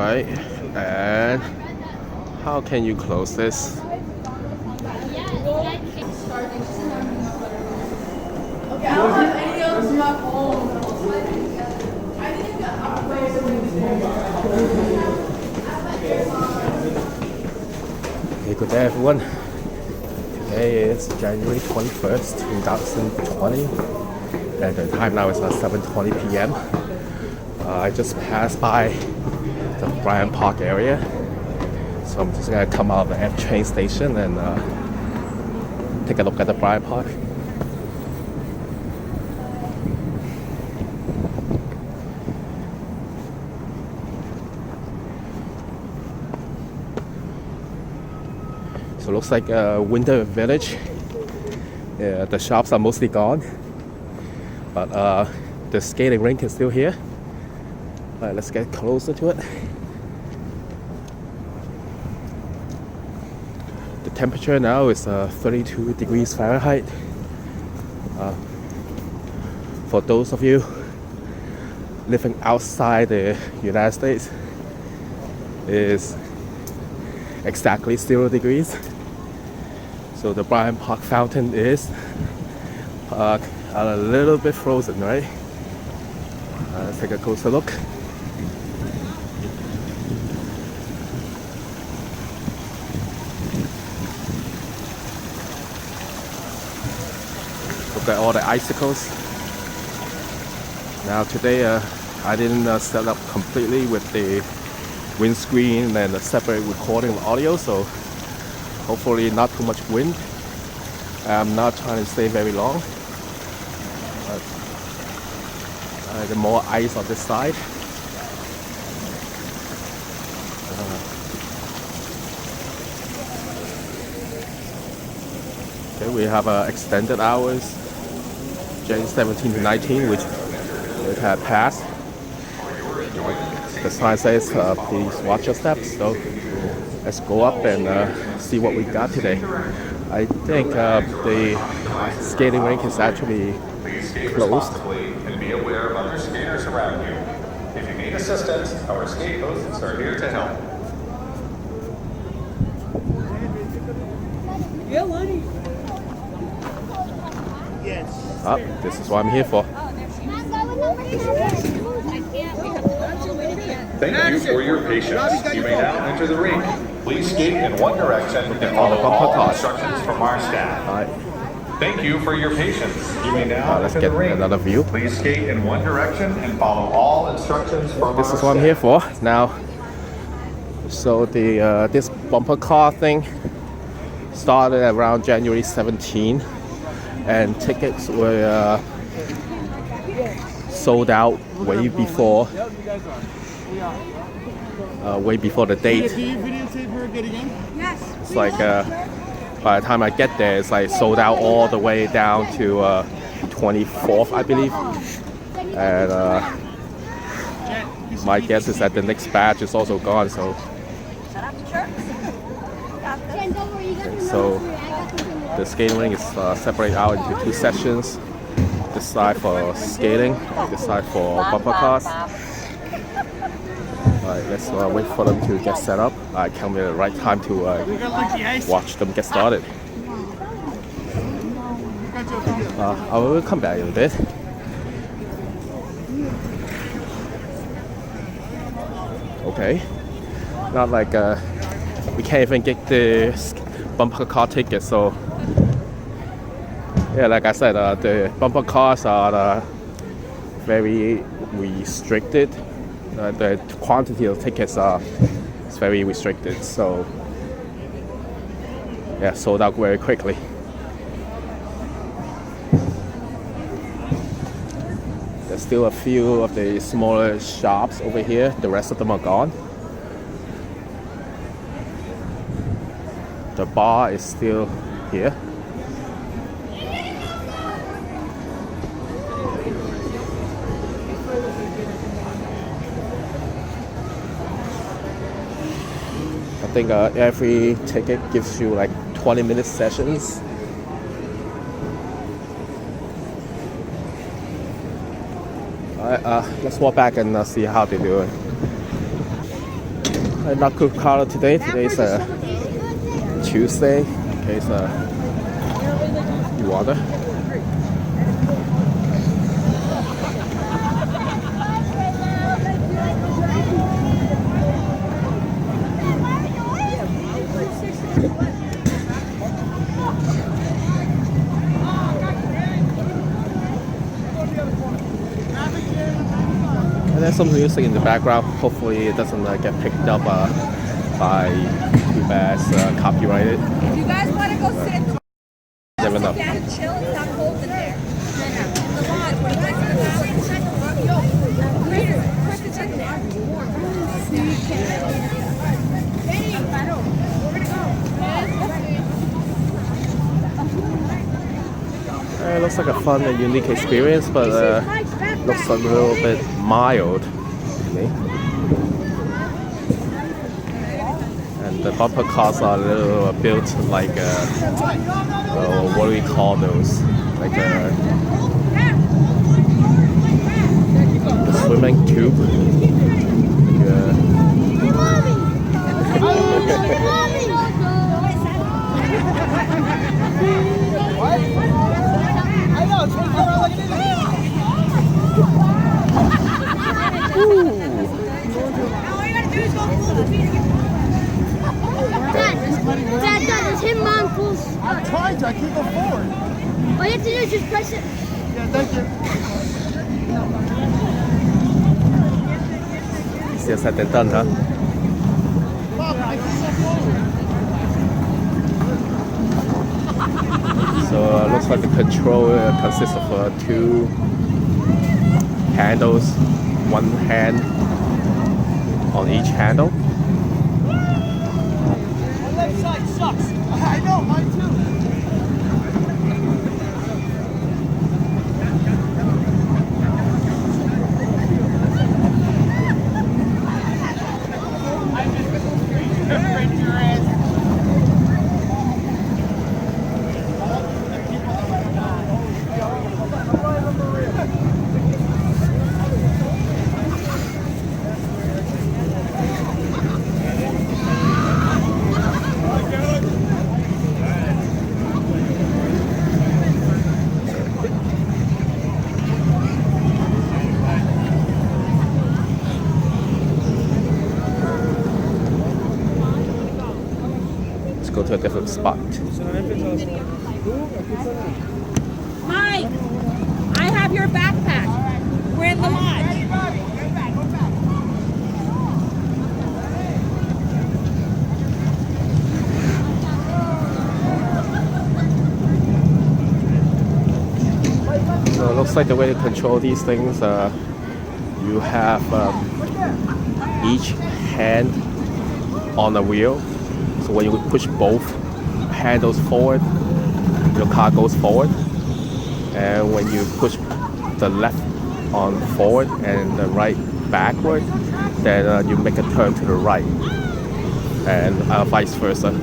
Alright, and how can you close this? Okay, good day everyone. Today is January 21st, 2020, and the time now is 7:20 p.m. I just passed by the Bryant Park area, so I'm just gonna come out of the F train station and take a look at the Bryant Park. So it looks like a winter village. Yeah, the shops are mostly gone, but the skating rink is still here. Alright, let's get closer to it. The temperature now is 32 degrees Fahrenheit. For those of you living outside the United States, it is exactly 0 degrees. So the Bryant Park fountain is a little bit frozen, right? Let's take a closer look. Look at all the icicles. Now today I didn't set up completely with the windscreen and a separate recording of audio, so hopefully not too much wind. I'm not trying to stay very long. The more ice on this side. Okay, we have extended hours, January 17 to 19, which it had passed. The sign says, please watch your steps. So let's go up and see what we got today. I think the skating rink is actually closed. And be aware of other skaters around you. If you need assistance, our skate hosts are here to help. This is what I'm here for. Thank you for your patience. You may now enter the rink. Please skate in one direction and follow all instructions from our staff. Thank you for your patience. You may now let's enter get the rink. another view. Please skate in one direction and follow all instructions from our staff. This is what I'm here for now. So the this bumper car thing started around January 17, and tickets were sold out way before the date. It's like by the time I get there, it's like sold out all the way down to 24th, I believe. And my guess is that the next batch is also gone. So the skating rink is separated out into two sections. This side for skating, this side for bumper cars. Alright, let's wait for them to get set up. I can't be the right time to watch them get started. I will come back in a bit. Okay, not like we can't even get the bumper car ticket, so yeah, like I said, the bumper cars are very restricted. The quantity of tickets is very restricted, so yeah, sold out very quickly. There's still a few of the smaller shops over here. The rest of them are gone. The bar is still here. I think every ticket gives you like 20-minute sessions. Alright, let's walk back and see how they do it. Not good color today. Today's Tuesday. Okay, so water. And there's some music in the background. Hopefully it doesn't get picked up by YouTube's copyrighted. You guys want to go sit in the Never know. down and chill? It's not cold in there. In the lodge. What do you guys want to check in there. It looks like a fun and unique experience, but looks a little bit mild to me. And the bumper cars are a little built like what do we call those? Like a swimming tube. Dad, it's him, Mom, pulls. I'm trying to. I keep going forward. All you have to do is just press it. Yeah, thank you. Still set it done, huh? Mom, I keep going forward. So it looks like the controller consists of two handles, one hand on each handle. My left side sucks. I know, mine too. Go to a different spot. Mike, I have your backpack. We're in the lodge. So it looks like the way to control these things, you have each hand on the wheel. So when you push both handles forward, your car goes forward. And when you push the left on forward and the right backward, then you make a turn to the right. And vice versa.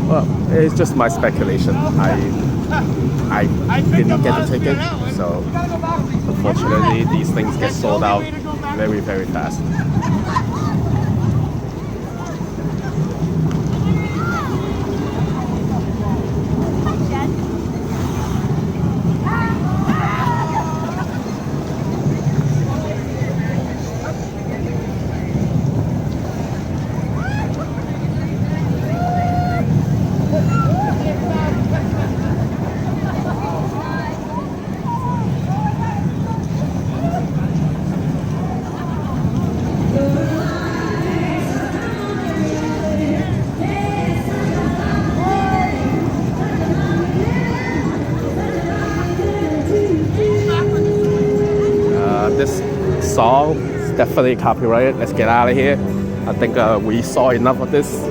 Well, it's just my speculation. I didn't get the ticket, so unfortunately these things get sold out very, very fast. This song is definitely copyrighted. Let's get out of here. I think we saw enough of this.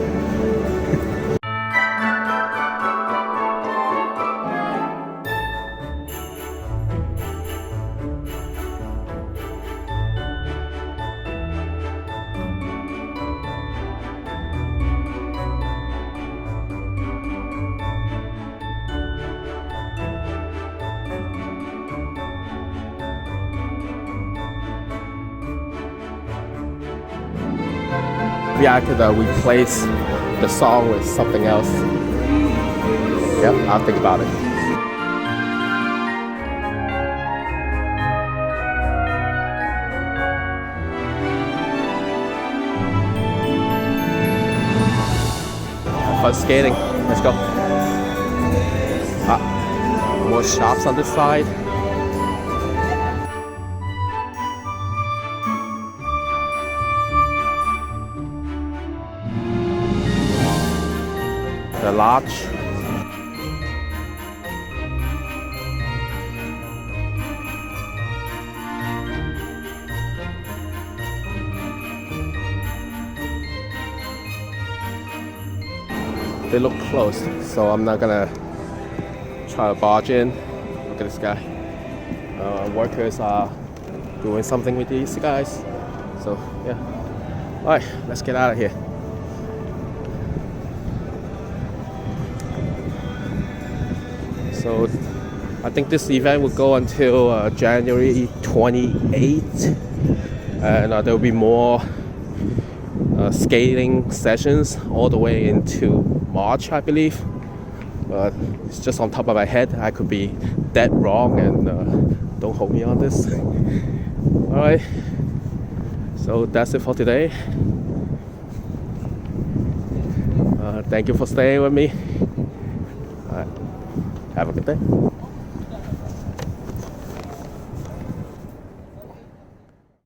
Maybe I could replace the song with something else. Yep, I'll think about it. Have fun skating. Let's go. More shops on this side. The lodge. They look closed, so I'm not gonna try to barge in. Look at this guy. Workers are doing something with these guys. So yeah. Alright, let's get out of here. So I think this event will go until January 28th, and there will be more skating sessions all the way into March, I believe. But it's just on top of my head. I could be dead wrong, and don't hold me on this. Alright, so that's it for today. Thank you for staying with me. Alright, have a good day.